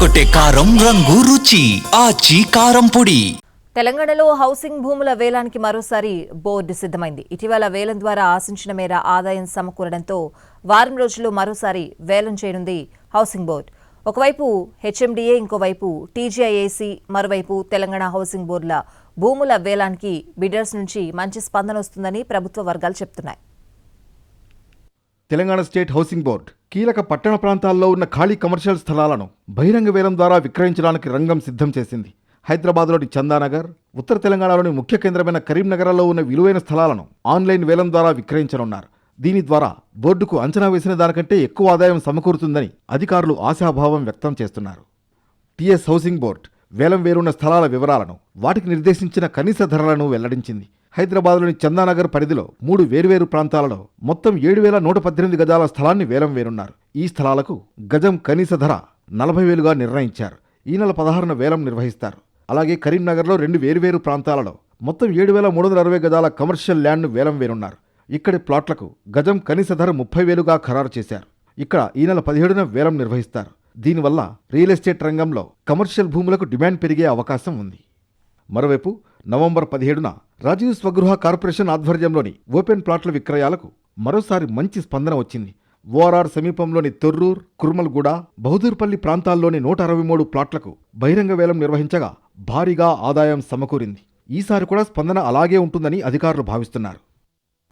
అదరగొట్టే కారం రంగు రుచి ఆచి కారం పొడి. తెలంగాణలో హౌసింగ్ భూముల వేలానికి మరోసారి బోర్డు సిద్ధమైంది. ఇటీవల వేలం ద్వారా ఆశించిన మేర ఆదాయం సమకూరడంతో వారం రోజుల్లో మరోసారి వేలం చేయనుంది హౌసింగ్ బోర్డు. ఒకవైపు హెచ్ఎండిఏ, ఇంకోవైపు టీజీఐఏసీ, మరోవైపు తెలంగాణ హౌసింగ్ బోర్డుల భూముల వేలానికి బిడ్డర్స్ నుంచి మంచి స్పందన వస్తుందని ప్రభుత్వ వర్గాలు చెబుతున్నాయి. తెలంగాణ స్టేట్ హౌసింగ్ బోర్డు కీలక పట్టణ ప్రాంతాల్లో ఉన్న ఖాళీ కమర్షియల్ స్థలాలను బహిరంగ వేలం ద్వారా విక్రయించడానికి రంగం సిద్ధం చేసింది. హైదరాబాద్లోని చందానగర్, ఉత్తర తెలంగాణలోని ముఖ్య కేంద్రమైన కరీంనగర్లో ఉన్న విలువైన స్థలాలను ఆన్లైన్ వేలం ద్వారా విక్రయించనున్నారు. దీని ద్వారా బోర్డుకు అంచనా వేసిన దానికంటే ఎక్కువ ఆదాయం సమకూరుతుందని అధికారులు ఆశాభావం వ్యక్తం చేస్తున్నారు. టీఎస్ హౌసింగ్ బోర్డు వేలం వేరున్న స్థలాల వివరాలను, వాటికి నిర్దేశించిన కనీస ధరలను వెల్లడించింది. హైదరాబాద్లోని చందానగర్ పరిధిలో 3 వేర్వేరు ప్రాంతాలలో మొత్తం 7,118 గజాల స్థలాన్ని వేలం వేరున్నారు. ఈ స్థలాలకు గజం కనీస ధర 40,000గా నిర్ణయించారు. ఈ నెల 16న వేలం నిర్వహిస్తారు. అలాగే కరీంనగర్లో 2 వేర్వేరు ప్రాంతాలలో మొత్తం 7,360 గజాల కమర్షియల్ ల్యాండ్ను వేలం వేరున్నారు. ఇక్కడి ప్లాట్లకు గజం కనీస ధర 30,000గా ఖరారు చేశారు. ఇక్కడ ఈ నెల 17న వేలం నిర్వహిస్తారు. దీనివల్ల రియల్ ఎస్టేట్ రంగంలో కమర్షియల్ భూములకు డిమాండ్ పెరిగే అవకాశం ఉంది. మరోవైపు నవంబర్ 17న రాజీవ్ స్వగృహ కార్పొరేషన్ ఆధ్వర్యంలోని ఓపెన్ ప్లాట్ల విక్రయాలకు మరోసారి మంచి స్పందన వచ్చింది. ఓఆర్ఆర్ సమీపంలోని తొర్రూర్, కుర్మల్గూడ, బహదూర్పల్లి ప్రాంతాల్లోని 163 ప్లాట్లకు బహిరంగ వేలం నిర్వహించగా భారీగా ఆదాయం సమకూరింది. ఈసారి కూడా స్పందన అలాగే ఉంటుందని అధికారులు భావిస్తున్నారు.